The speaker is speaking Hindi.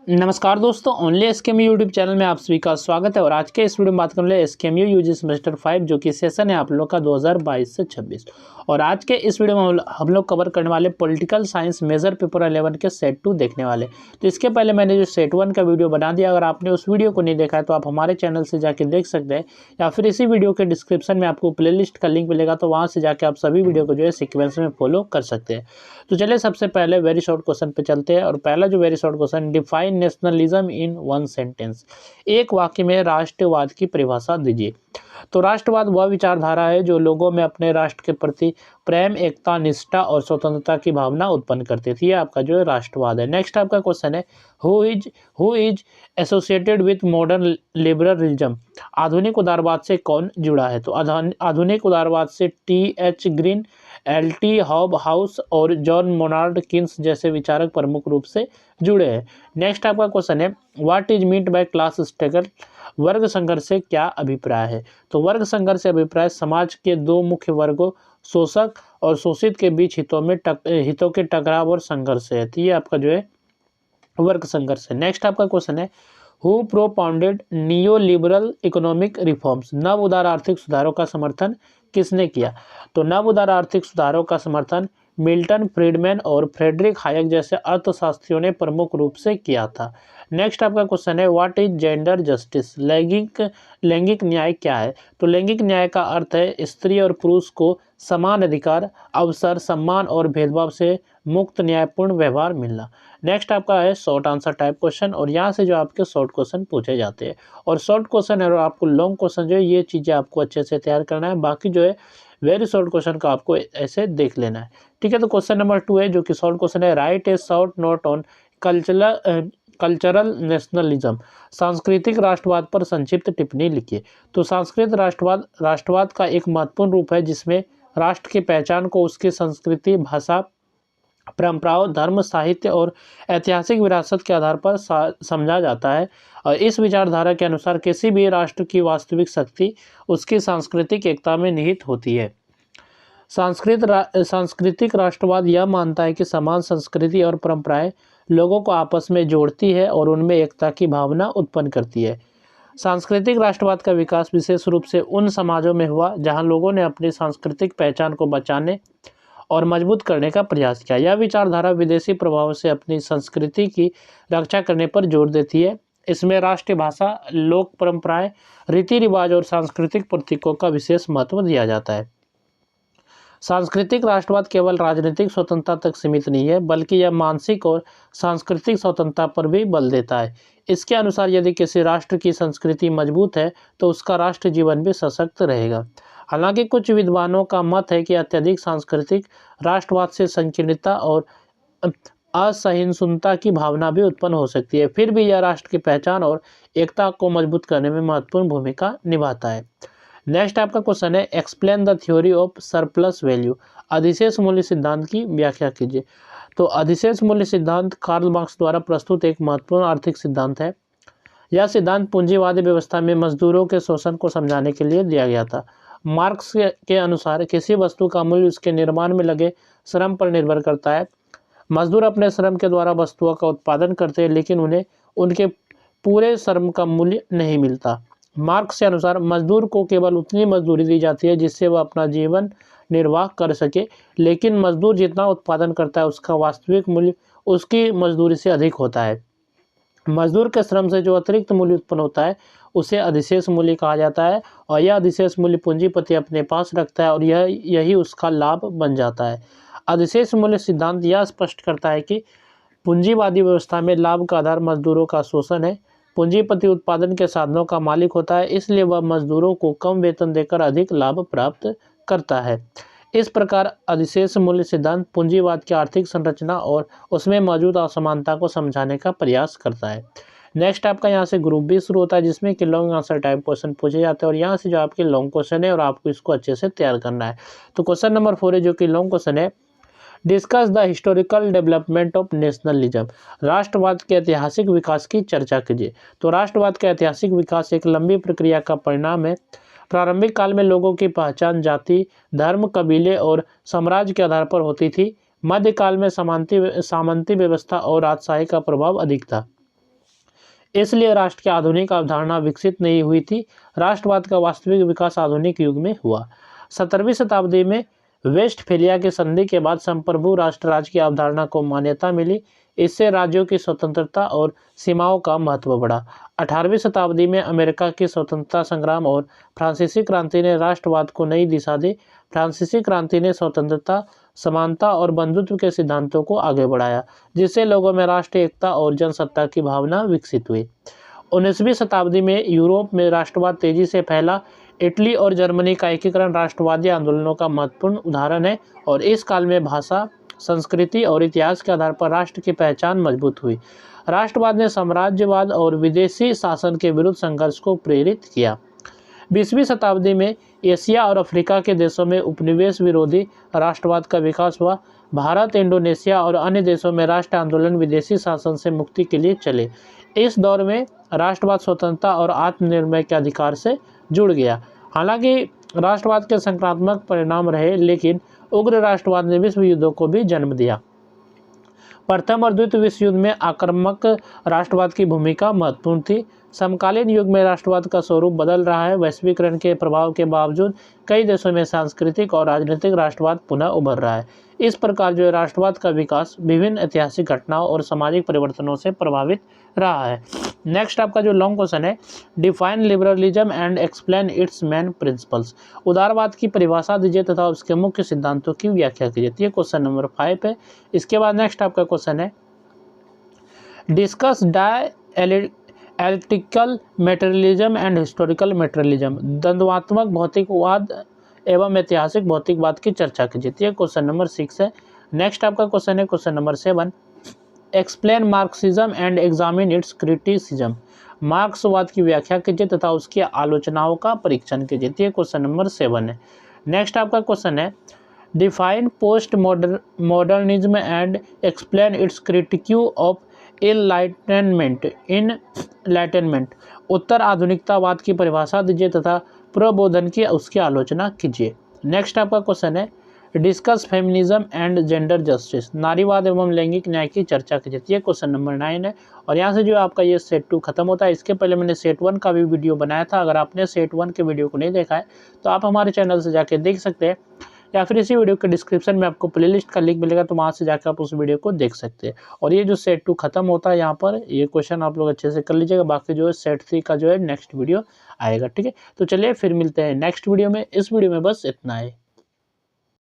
नमस्कार दोस्तों, ओनली एसकेएमयू यूट्यूब चैनल में आप सभी का स्वागत है। और आज के इस वीडियो में बात करने वाले एसकेएमयू यूजी सेमेस्टर 5 जो कि सेशन है आप लोग का 2022 से 26। और आज के इस वीडियो में हम लोग कवर करने वाले पॉलिटिकल साइंस मेजर पेपर 11 के सेट 2 देखने वाले। तो इसके पहले मैंने जो सेट 1 का वीडियो बना दिया, अगर आपने उस वीडियो को नहीं देखा है तो आप हमारे चैनल से जाके देख सकते हैं, या फिर इसी वीडियो के डिस्क्रिप्शन में आपको प्लेलिस्ट का लिंक मिलेगा, तो वहाँ से जाके आप सभी वीडियो को जो है सीक्वेंस में फॉलो कर सकते हैं। तो चलिए सबसे पहले वेरी शॉर्ट क्वेश्चन पे चलते हैं। और पहला जो very short question, define nationalism in one sentence. एक वाक्य में राष्ट्रवाद की परिभाषा दीजिए। तो राष्ट्रवाद वह विचारधारा है जो लोगों में अपने राष्ट्र के प्रति प्रेम, एकता, निष्ठा और स्वतंत्रता की भावना उत्पन्न करती थी। ये आपका जो है राष्ट्रवाद है। नेक्स्ट आपका क्वेश्चन है, who is associated with modern liberalism. आधुनिक उदारवाद से कौन जुड़ा है। तो आधुनिक उदारवाद से TH. Green, LT. Hob house और जॉन मोनार्ड किन्स जैसे विचारक प्रमुख रूप से जुड़े हैं। नेक्स्ट आपका क्वेश्चन है, what is meant by class struggle. वर्ग संघर्ष से क्या अभिप्राय है। तो वर्ग संघर्ष से अभिप्राय समाज के दो मुख्य वर्गों, शोषक और शोषित के बीच हितों के टकराव और संघर्ष है। तो ये आपका जो है वर्ग संघर्ष है। नेक्स्ट आपका क्वेश्चन है, who propounded neo liberal economic reforms. नव उदार आर्थिक सुधारों का समर्थन किसने किया। तो नव उदार आर्थिक सुधारों का समर्थन मिल्टन फ्रीडमैन और फ्रेडरिक हायक जैसे अर्थशास्त्रियों ने प्रमुख रूप से किया था। नेक्स्ट आपका क्वेश्चन है, व्हाट इज जेंडर जस्टिस। लैंगिक न्याय क्या है। तो लैंगिक न्याय का अर्थ है स्त्री और पुरुष को समान अधिकार, अवसर, सम्मान और भेदभाव से मुक्त न्यायपूर्ण व्यवहार मिलना। नेक्स्ट आपका है शॉर्ट आंसर टाइप क्वेश्चन, और यहाँ से जो आपके शॉर्ट क्वेश्चन पूछे जाते हैं। और शॉर्ट क्वेश्चन है और आपको लॉन्ग क्वेश्चन जो है ये चीज़ें आपको अच्छे से तैयार करना है। बाकी जो है वेरी शॉर्ट क्वेश्चन का आपको ऐसे देख लेना है। ठीक है, तो क्वेश्चन नंबर 2 है जो कि शॉर्ट क्वेश्चन है, right A short note on cultural nationalism. सांस्कृतिक राष्ट्रवाद पर संक्षिप्त टिप्पणी लिखिए। तो सांस्कृतिक राष्ट्रवाद का एक महत्वपूर्ण रूप है जिसमें राष्ट्र की पहचान को उसकी संस्कृति, भाषा, परंपराओं, धर्म, साहित्य और ऐतिहासिक विरासत के आधार पर समझा जाता है। और इस विचारधारा के अनुसार किसी भी राष्ट्र की वास्तविक शक्ति उसकी सांस्कृतिक एकता में निहित होती है। सांस्कृतिक राष्ट्रवाद यह मानता है कि समान संस्कृति और परंपराएं लोगों को आपस में जोड़ती है और उनमें एकता की भावना उत्पन्न करती है। सांस्कृतिक राष्ट्रवाद का विकास विशेष रूप से उन समाजों में हुआ जहां लोगों ने अपनी सांस्कृतिक पहचान को बचाने और मजबूत करने का प्रयास किया। यह विचारधारा विदेशी प्रभाव से अपनी संस्कृति की रक्षा करने पर जोर देती है। इसमें राष्ट्रीय भाषा, लोक परंपराएं, रीति रिवाज और सांस्कृतिक प्रतीकों का विशेष महत्व दिया जाता है। सांस्कृतिक राष्ट्रवाद केवल राजनीतिक स्वतंत्रता तक सीमित नहीं है, बल्कि यह मानसिक और सांस्कृतिक स्वतंत्रता पर भी बल देता है। इसके अनुसार यदि किसी राष्ट्र की संस्कृति मजबूत है तो उसका राष्ट्र जीवन भी सशक्त रहेगा। हालांकि कुछ विद्वानों का मत है कि अत्यधिक सांस्कृतिक राष्ट्रवाद से संकीर्णता और असहिष्णुता की भावना भी उत्पन्न हो सकती है। फिर भी यह राष्ट्र की पहचान और एकता को मजबूत करने में महत्वपूर्ण भूमिका निभाता है। नेक्स्ट आपका क्वेश्चन है, explain the theory of surplus value. अधिशेष मूल्य सिद्धांत की व्याख्या कीजिए। तो अधिशेष मूल्य सिद्धांत कार्ल मार्क्स द्वारा प्रस्तुत एक महत्वपूर्ण आर्थिक सिद्धांत है। यह सिद्धांत पूंजीवादी व्यवस्था में मजदूरों के शोषण को समझाने के लिए दिया गया था। मार्क्स के अनुसार किसी वस्तु का मूल्य उसके निर्माण में लगे श्रम पर निर्भर करता है। मजदूर अपने श्रम के द्वारा वस्तुओं का उत्पादन करते हैं, लेकिन उन्हें उनके पूरे श्रम का मूल्य नहीं मिलता। मार्क्स के अनुसार मजदूर को केवल उतनी मजदूरी दी जाती है जिससे वह अपना जीवन निर्वाह कर सके, लेकिन मजदूर जितना उत्पादन करता है उसका वास्तविक मूल्य उसकी मजदूरी से अधिक होता है। मजदूर के श्रम से जो अतिरिक्त मूल्य उत्पन्न होता है उसे अधिशेष मूल्य कहा जाता है, और यह अधिशेष मूल्य पूंजीपति अपने पास रखता है और यही उसका लाभ बन जाता है। अधिशेष मूल्य सिद्धांत यह स्पष्ट करता है कि पूंजीवादी व्यवस्था में लाभ का आधार मजदूरों का शोषण है। पूंजीपति उत्पादन के साधनों का मालिक होता है, इसलिए वह मजदूरों को कम वेतन देकर अधिक लाभ प्राप्त करता है। इस प्रकार अधिशेष मूल्य सिद्धांत पूंजीवाद की आर्थिक संरचना और उसमें मौजूद असमानता को समझाने का प्रयास करता है। नेक्स्ट आपका यहाँ से ग्रुप बी शुरू होता है जिसमें कि लॉन्ग आंसर टाइप क्वेश्चन पूछे जाते हैं, और यहाँ से जो आपके लॉन्ग क्वेश्चन है और आपको इसको अच्छे से तैयार करना है। तो क्वेश्चन नंबर 4 है जो कि लॉन्ग क्वेश्चन है, discuss the historical development of nationalism. राष्ट्रवाद के ऐतिहासिक विकास की चर्चा कीजिए। तो राष्ट्रवाद का ऐतिहासिक विकास एक लंबी प्रक्रिया का परिणाम है। प्रारंभिक काल में लोगों की पहचान जाति, धर्म, कबीले और साम्राज्य के आधार पर होती थी। मध्यकाल में सामंती व्यवस्था और राजशाही का प्रभाव अधिक था। इसलिए राष्ट्र की आधुनिक अवधारणा विकसित नहीं हुई थी। राष्ट्रवाद का वास्तविक विकास आधुनिक युग में हुआ। 17वीं शताब्दी में वेस्टफेलिया की संधि के बाद संप्रभु राष्ट्र राज्य की अवधारणा को मान्यता मिली। इससे राज्यों की स्वतंत्रता और सीमाओं का महत्व बढ़ा। 18वीं शताब्दी में अमेरिका की स्वतंत्रता संग्राम और फ्रांसीसी क्रांति ने राष्ट्रवाद को नई दिशा दी। फ्रांसीसी क्रांति ने स्वतंत्रता, समानता और बंधुत्व के सिद्धांतों को आगे बढ़ाया, जिससे लोगों में राष्ट्रीय एकता और जनसत्ता की भावना विकसित हुई। 19वीं शताब्दी में यूरोप में राष्ट्रवाद तेजी से फैला। इटली और जर्मनी का एकीकरण राष्ट्रवादी आंदोलनों का महत्वपूर्ण उदाहरण है और इस काल में भाषा, संस्कृति और इतिहास के आधार पर राष्ट्र की पहचान मजबूत हुई। राष्ट्रवाद ने साम्राज्यवाद और विदेशी शासन के विरुद्ध संघर्ष को प्रेरित किया। 20वीं शताब्दी में एशिया और अफ्रीका के देशों में उपनिवेश विरोधी राष्ट्रवाद का विकास हुआ। भारत, इंडोनेशिया और अन्य देशों में राष्ट्र आंदोलन विदेशी शासन से मुक्ति के लिए चले। इस दौर में राष्ट्रवाद स्वतंत्रता और आत्मनिर्भर के अधिकार से जुड़ गया। हालांकि राष्ट्रवाद के सकारात्मक परिणाम रहे, लेकिन उग्र राष्ट्रवाद ने विश्व युद्धों को भी जन्म दिया। प्रथम और द्वितीय विश्व युद्ध में आक्रामक राष्ट्रवाद की भूमिका महत्वपूर्ण थी। समकालीन युग में राष्ट्रवाद का स्वरूप बदल रहा है। वैश्वीकरण के प्रभाव के बावजूद कई देशों में सांस्कृतिक और राजनीतिक राष्ट्रवाद पुनः उभर रहा है। इस प्रकार जो राष्ट्रवाद का विकास विभिन्न ऐतिहासिक घटनाओं और सामाजिक परिवर्तनों से प्रभावित रहा है। नेक्स्ट आपका जो लॉन्ग क्वेश्चन है, define liberalism and explain its main principles. उदारवाद की परिभाषा दीजिए तथा उसके मुख्य सिद्धांतों की व्याख्या कीजिए। ये क्वेश्चन नंबर 5 है। इसके बाद नेक्स्ट आपका क्वेश्चन है, discuss dialectical materialism and historical materialism. द्वंद्वात्मक भौतिकवाद एवं ऐतिहासिक भौतिकवाद की चर्चा कीजिए। ये क्वेश्चन नंबर 6 है। नेक्स्ट आपका क्वेश्चन है question number 7, explain Marxism and examine its criticism. मार्क्सवाद की व्याख्या कीजिए तथा उसकी आलोचनाओं का परीक्षण कीजिए। ये क्वेश्चन नंबर 7 है। नेक्स्ट आपका क्वेश्चन है, define post modernism and explain its critique of enlightenment. उत्तर आधुनिकतावाद की परिभाषा दीजिए तथा प्रबोधन की उसकी आलोचना कीजिए। नेक्स्ट आपका क्वेश्चन है, discuss feminism and gender justice. नारीवाद एवं लैंगिक न्याय की चर्चा कीजिए। ये क्वेश्चन नंबर 9 है। और यहाँ से जो आपका ये सेट 2 खत्म होता है। इसके पहले मैंने सेट 1 का भी वीडियो बनाया था। अगर आपने सेट 1 के वीडियो को नहीं देखा है तो आप हमारे चैनल से जाके देख सकते हैं, या फिर इसी वीडियो के डिस्क्रिप्शन में आपको प्लेलिस्ट का लिंक मिलेगा, तो वहाँ से जाकर आप उस वीडियो को देख सकते हैं। और ये जो सेट 2 खत्म होता है, यहाँ पर ये क्वेश्चन आप लोग अच्छे से कर लीजिएगा। बाकी जो है सेट 3 का जो है नेक्स्ट वीडियो आएगा। ठीक है, तो चलिए फिर मिलते हैं नेक्स्ट वीडियो में। इस वीडियो में बस इतना है।